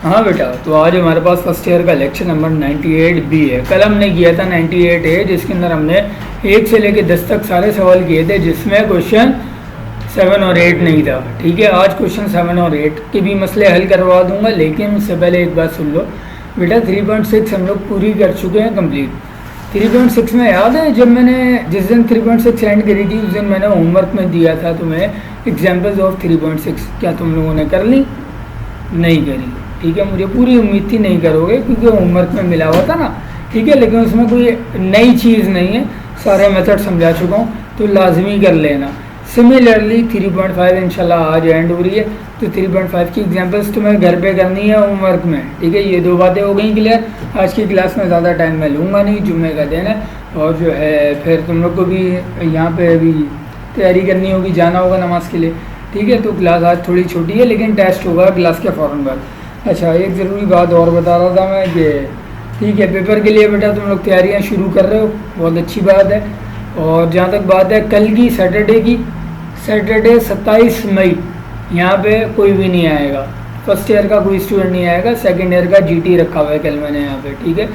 हाँ बेटा, तो आज हमारे पास फर्स्ट ईयर का लेक्चर नंबर 98 बी है। कल हमने किया था 98 ए, जिसके अंदर हमने 1 से लेकर 10 तक सारे सवाल किए थे, जिसमें क्वेश्चन 7 और 8 नहीं था। ठीक है, आज क्वेश्चन 7 और 8 के भी मसले हल करवा दूंगा, लेकिन उससे पहले एक बात सुन लो बेटा। 3.6 हम लोग पूरी कर चुके हैं कंप्लीट। 3.6 में याद है जब मैंने जिस दिन 3.6 एंड करी थी, उस दिन मैंने होमवर्क में दिया था तुम्हें एग्जाम्पल्स ऑफ 3.6। क्या तुम लोगों ने कर ली? नहीं करी। ठीक है, मुझे पूरी उम्मीद थी नहीं करोगे, क्योंकि होमवर्क में मिला हुआ था ना। ठीक है, लेकिन उसमें कोई नई चीज़ नहीं है, सारे मेथड समझा चुका हूँ, तो लाजमी कर लेना। सिमिलरली 3.5 इंशाल्लाह आज एंड हो रही है, तो 3.5 की एग्जांपल्स तुम्हें घर पे करनी है होमवर्क में। ठीक है, ये 2 बातें हो गई क्लियर। आज की क्लास में ज़्यादा टाइम मैं लूँगा नहीं, जुम्मे का दिन है, और जो है फिर तुम लोग को भी यहाँ पे अभी तैयारी करनी होगी, जाना होगा नमाज़ के लिए। ठीक है, तो क्लास आज थोड़ी छोटी है, लेकिन टेस्ट होगा क्लास के फ़ौरन बाद। अच्छा, एक ज़रूरी बात और बता रहा था मैं कि ठीक है, पेपर के लिए बेटा तुम लोग तैयारियाँ शुरू कर रहे हो, बहुत अच्छी बात है। और जहाँ तक बात है कल की, सैटरडे की, सैटरडे 27 मई यहाँ पे कोई भी नहीं आएगा। फर्स्ट ईयर का कोई स्टूडेंट नहीं आएगा, सेकंड ईयर का जीटी रखा हुआ है कल मैंने यहाँ पे। ठीक है,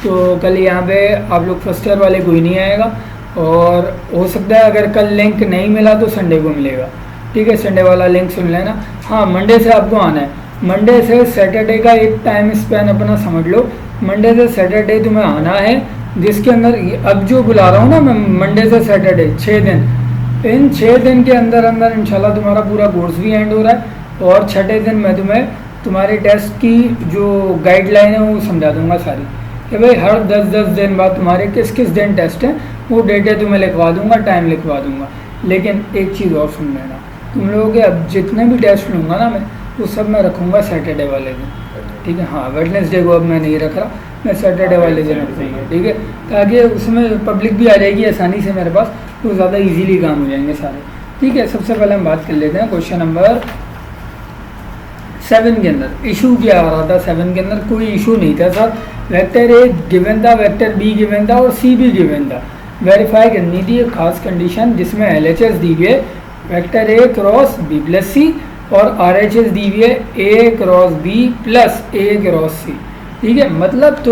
तो कल यहाँ पे आप लोग फर्स्ट ईयर वाले कोई नहीं आएगा, और हो सकता है अगर कल लिंक नहीं मिला तो संडे को मिलेगा। ठीक है, संडे वाला लिंक सुन लेना। हाँ, मंडे से आपको आना है। मंडे से सैटरडे का एक टाइम स्पैन अपना समझ लो। मंडे से सैटरडे तुम्हें आना है, जिसके अंदर अब जो बुला रहा हूँ ना मैं, मंडे से सैटरडे 6 दिन, इन 6 दिन के अंदर अंदर इंशाल्लाह तुम्हारा पूरा कोर्स भी एंड हो रहा है। और छठे दिन मैं तुम्हें तुम्हारे टेस्ट की जो गाइडलाइन है वो समझा दूंगा सारी, कि भाई हर 10-10 दिन बाद तुम्हारे किस किस दिन टेस्ट हैं, वो डेटे तुम्हें लिखवा दूंगा, टाइम लिखवा दूंगा। लेकिन एक चीज़ और सुन लेना, तुम लोगों के अब जितने भी टेस्ट लूँगा ना मैं, वो सब मैं रखूँगा सैटरडे वाले दिन। ठीक है, हाँ, वेडनेसडे को अब मैं नहीं रख रहा, मैं सैटरडे वाले दिन रखूँगा। ठीक है, ताकि उसमें पब्लिक भी आ जाएगी आसानी से मेरे पास, तो ज़्यादा इजीली काम हो जाएंगे सारे। ठीक है, सबसे पहले हम बात कर लेते हैं क्वेश्चन नंबर 7 के अंदर। इशू क्या आ रहा था 7 के अंदर? कोई इशू नहीं था सर। वेक्टर ए गिवन था, वेक्टर बी गिवन था, और सी भी गिवन था। वेरीफाई करनी थी एक खास कंडीशन, जिसमें LHS दी हुई है vector A cross B plus C, और RHS दी हुई है A cross B plus A cross C. ठीक है, मतलब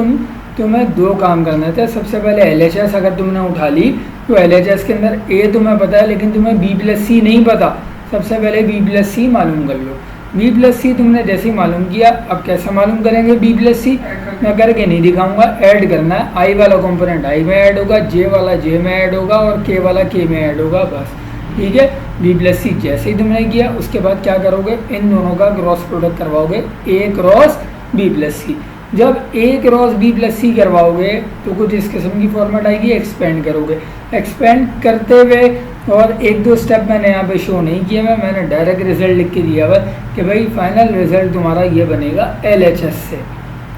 तुम्हें 2 काम करने थे। सबसे पहले LHS अगर तुमने उठा ली, तो LHS के अंदर A तुम्हें पता है, लेकिन तुम्हें B प्लस सी नहीं पता। सबसे पहले B प्लस सी मालूम कर लो। B प्लस सी तुमने जैसे ही मालूम किया, अब कैसे मालूम करेंगे B प्लस सी? मैं करके नहीं दिखाऊंगा, ऐड करना है। I वाला कॉम्पोनेंट I में ऐड होगा, J वाला J में ऐड होगा, और K वाला K में ऐड होगा, बस। ठीक है, B प्लस सी जैसे ही तुमने किया, उसके बाद क्या करोगे? इन दोनों का क्रॉस प्रोडक्ट करवाओगे, A क्रॉस B प्लस सी। जब A क्रॉस B प्लस सी करवाओगे तो कुछ इस किस्म की फॉर्मेट आएगी, एक्सपेंड करोगे। एक्सपेंड करते हुए, और 1-2 स्टेप मैंने यहाँ पे शो नहीं किया, मैंने डायरेक्ट रिजल्ट लिख के दिया हुआ कि भाई फाइनल रिजल्ट तुम्हारा ये बनेगा LHS से।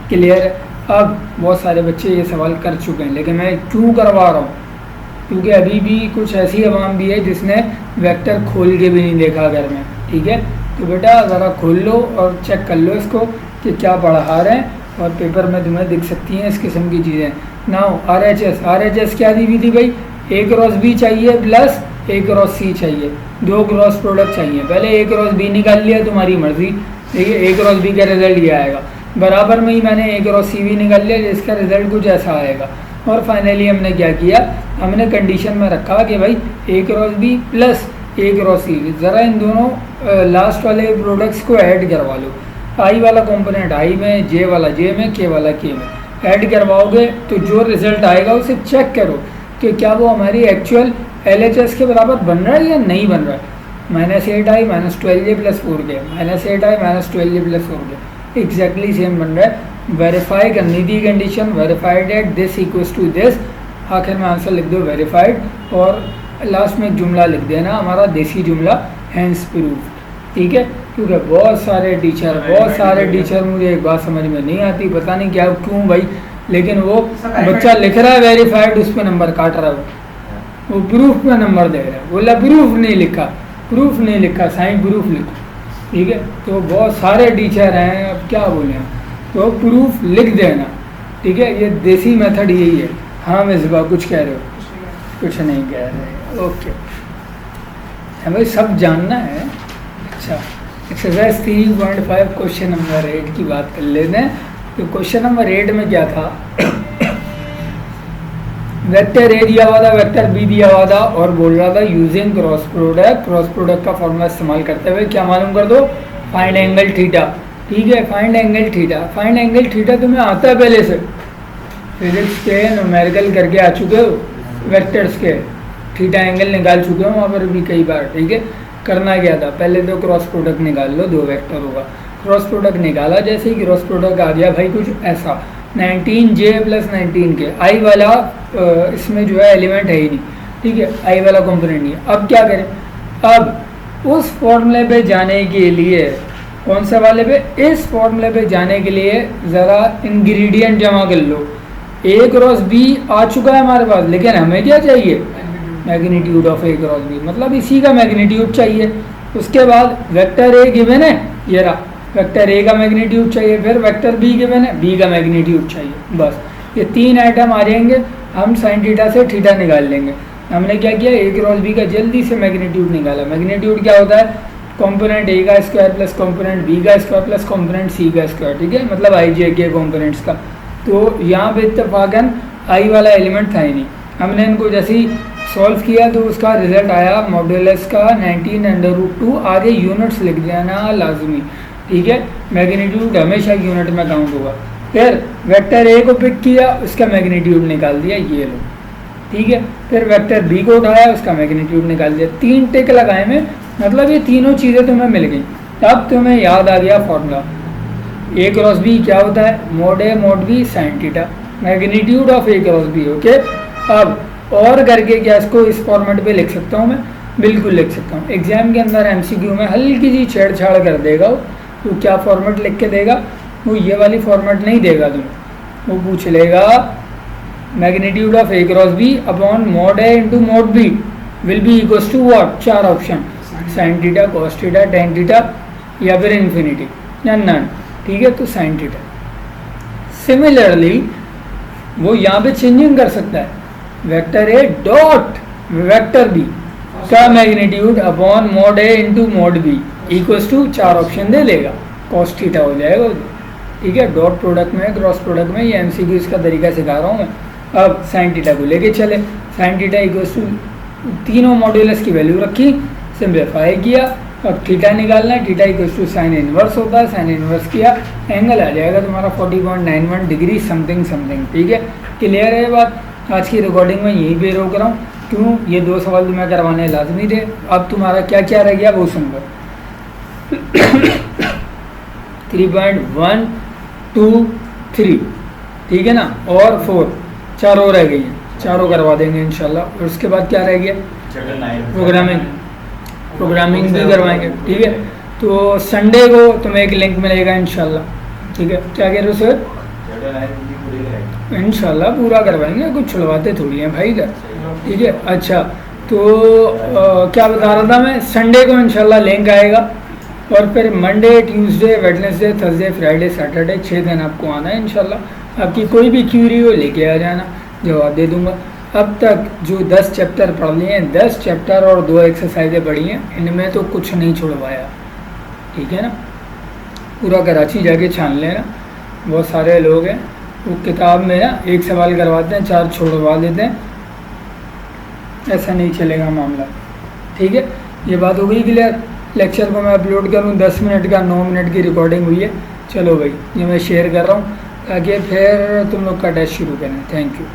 क्लियर है? अब बहुत सारे बच्चे ये सवाल कर चुके हैं, लेकिन मैं क्यों करवा रहा हूँ? क्योंकि अभी भी कुछ ऐसी आवाम भी है जिसने वेक्टर खोल के भी नहीं देखा घर में। ठीक है, तो बेटा ज़रा खोल लो और चेक कर लो इसको कि क्या पढ़ा रहे हैं, और पेपर में तुम्हें दिख सकती हैं इस किस्म की चीज़ें। नाउ RHS क्या दी हुई थी भाई? A क्रॉस B चाहिए प्लस A क्रॉस C चाहिए, 2 क्रॉस प्रोडक्ट चाहिए। पहले A क्रॉस B निकाल लिया, तुम्हारी मर्जी। ठीक है, A क्रॉस B का रिजल्ट ये आएगा। बराबर में ही मैंने A क्रॉस C भी निकाल लिया, जिसका रिजल्ट कुछ ऐसा आएगा। और फाइनली हमने क्या किया? हमने कंडीशन में रखा कि भाई A cross B plus A cross C। ज़रा इन दोनों लास्ट वाले प्रोडक्ट्स को ऐड करवा लो। I वाला कंपोनेंट I में, J वाला J में, K वाला K में ऐड करवाओगे, तो जो रिजल्ट आएगा उसे चेक करो कि क्या वो हमारी एक्चुअल LHS के बराबर बन रहा है या नहीं बन रहा है। -8i -12j plus 4k, -8i -12j plus 4k, exactly same बन रहा है। वेरीफाई करनी थी condition, verified at this equals to this. आखिर में आंसर लिख दो वेरीफाइड, और लास्ट में जुमला लिख देना हमारा देसी जुमला, हैंस प्रूफ। ठीक है, क्योंकि बहुत सारे टीचर मुझे एक बात समझ में नहीं आती, पता नहीं क्या क्यों भाई, लेकिन वो बच्चा लिख रहा है वेरीफाइड, उस पर नंबर काट रहा है, वो प्रूफ में नंबर दे रहा है। बोला प्रूफ नहीं लिखा, साइन प्रूफ लिखो। ठीक है, तो बहुत सारे टीचर हैं, अब क्या बोले, तो प्रूफ लिख देना। ठीक है, ये देसी मेथड यही है। हाँ मिसबा कुछ कह रहे हो? कुछ नहीं कह रहे, ओके। हमें सब जानना है। अच्छा, एक्सरसाइज 3.5 क्वेश्चन नंबर 8 की बात कर लेते हैं। तो क्वेश्चन नंबर 8 में क्या था, वेक्टर ए दिया हुआ था, वेक्टर बी दिया हुआ था और बोल रहा था यूजिंग क्रॉस प्रोडक्ट का फॉर्मूला इस्तेमाल करते हुए क्या मालूम कर दो, फाइंड एंगल थीटा। ठीक है, फाइंड एंगल थीटा तुम्हें आता है पहले से, फिजिक्स के न्यूमेरिकल करके आ चुके हो, वेक्टर्स के थीटा एंगल निकाल चुके हो वहाँ पर भी कई बार। ठीक है, करना क्या था, पहले तो क्रॉस प्रोडक्ट निकाल लो, दो वेक्टर होगा, क्रॉस प्रोडक्ट निकाला, जैसे ही क्रॉस प्रोडक्ट आ गया भाई कुछ ऐसा 19J प्लस 19K, आई वाला इसमें जो है एलिमेंट है ही नहीं। ठीक है, आई वाला कंपोनेंट नहीं है। अब क्या करें, अब उस फॉर्मूले पे जाने के लिए, कौन से वाले पे, इस फॉर्मूले पे जाने के लिए ज़रा इंग्रेडिएंट जमा कर लो। ए क्रॉस बी आ चुका है हमारे पास, लेकिन हमें क्या चाहिए, magnitude of A cross B, मतलब इसी का मैग्नीट्यूड चाहिए। उसके बाद वेक्टर ए गिवन है, ये रहा, वेक्टर ए का मैग्नीट्यूड चाहिए, फिर वेक्टर बी गिवन है, बी का मैग्नीट्यूड चाहिए। बस ये तीन आइटम आ जाएंगे, हम साइन थीटा से थीटा निकाल लेंगे। हमने क्या किया, ए क्रॉस बी का जल्दी से मैग्नीट्यूड निकाला। मैग्नीट्यूड क्या होता है, कंपोनेंट ए का स्क्वायर प्लस कंपोनेंट बी का स्क्वायर प्लस कंपोनेंट सी का स्क्वायर। ठीक है, मतलब आई जे के कंपोनेंट्स का। तो यहाँ पे इत्तेफाकन आई वाला एलिमेंट था ही नहीं। हमने इनको जैसे ही सॉल्व किया तो उसका रिजल्ट आया मॉड्यूलस का 19√2। आगे यूनिट्स लिख देना लाजमी। ठीक है, मैग्नीट्यूड हमेशा यूनिट में काउंट होगा। फिर वेक्टर ए को पिक किया, उसका मैग्नीट्यूड निकाल दिया, ये लो। ठीक है, फिर वेक्टर बी को उठाया, उसका मैग्नीट्यूड निकाल दिया। तीन टिक लगाए में, मतलब ये तीनों चीज़ें तुम्हें मिल गई। तब तुम्हें याद आ गया फॉर्मूला, ए क्रॉस बी क्या होता है, mod A mod B sine theta, magnitude of A cross B. Okay, अब और करके क्या इसको इस फॉर्मेट पे लिख सकता हूँ मैं, बिल्कुल लिख सकता हूँ। एग्जाम के अंदर एमसीक्यू में हल्की सी छेड़छाड़ कर देगा वो, तो क्या फॉर्मेट लिख के देगा, वो ये वाली फॉर्मेट नहीं देगा तुम्हें, वो पूछ लेगा magnitude of A cross B upon mod A into mod B will be equals to what, चार option, sine theta, cos theta, tan theta या फिर इन्फिनिटी या नन। ठीक है, तो साइन थीटा। सिमिलरली वो यहाँ पे चेंजिंग कर सकता है, vector A dot vector B का magnitude upon mod A into mod B equals to चार ऑप्शन दे देगा, कॉस थीटा हो जाएगा। ठीक है, डॉट प्रोडक्ट में, क्रॉस प्रोडक्ट में, ये एमसीक्यू इसका तरीका सिखा रहा हूँ मैं। अब साइन थीटा को लेके चले, साइन थीटा इक्वल्स टू तीनों मॉड्यूलस की वैल्यू रखी, सिंप्लीफाई किया। अब थीटा निकालना है, theta equals to sine inverse होता है, साइन इनवर्स किया, एंगल आ जाएगा तुम्हारा 40.91 डिग्री समथिंग समथिंग। ठीक है, क्लियर है बात। आज की रिकॉर्डिंग में यहीं पे रोक रहा हूँ, क्यों, ये दो सवाल तुम्हें करवाने लाजमी थे। अब तुम्हारा क्या क्या रह गया वो सुन लो। 3.123, ठीक है ना, और 4, चारों रह गई हैं, चारों करवा देंगे इंशाल्लाह। और उसके बाद क्या रह गया, प्रोग्रामिंग भी करवाएंगे। ठीक है, तो संडे को तुम्हें एक लिंक मिलेगा इंशाल्लाह। ठीक है, क्या कह रहे हो सर, इंशाल्लाह पूरा करवाएंगे, कुछ छुड़वाते थोड़ी हैं भाई इधर। ठीक है, अच्छा तो क्या बता रहा था मैं, संडे को इंशाल्लाह लिंक आएगा और फिर Monday, Tuesday, Wednesday, Thursday, Friday, Saturday 6 दिन आपको आना है इंशाल्लाह। आपकी कोई भी क्यूरी हो लेके आ जाना, जवाब दे दूंगा। अब तक जो 10 चैप्टर पढ़ लिए हैं, 10 चैप्टर और 2 एक्सरसाइजें पढ़ी हैं, इनमें तो कुछ नहीं छुड़वाया। ठीक है ना, पूरा कराची जाके छान लेना, बहुत सारे लोग हैं वो किताब में ना एक सवाल करवाते हैं, 4 छोड़वा देते हैं, ऐसा नहीं चलेगा मामला। ठीक है, ये बात हो गई क्लियर। लेक्चर को मैं अपलोड करूँ 10 मिनट का, 9 मिनट की रिकॉर्डिंग हुई है। चलो भाई, ये मैं शेयर कर रहा हूँ ताकि फिर तुम लोग का टेस्ट शुरू करें। Thank you.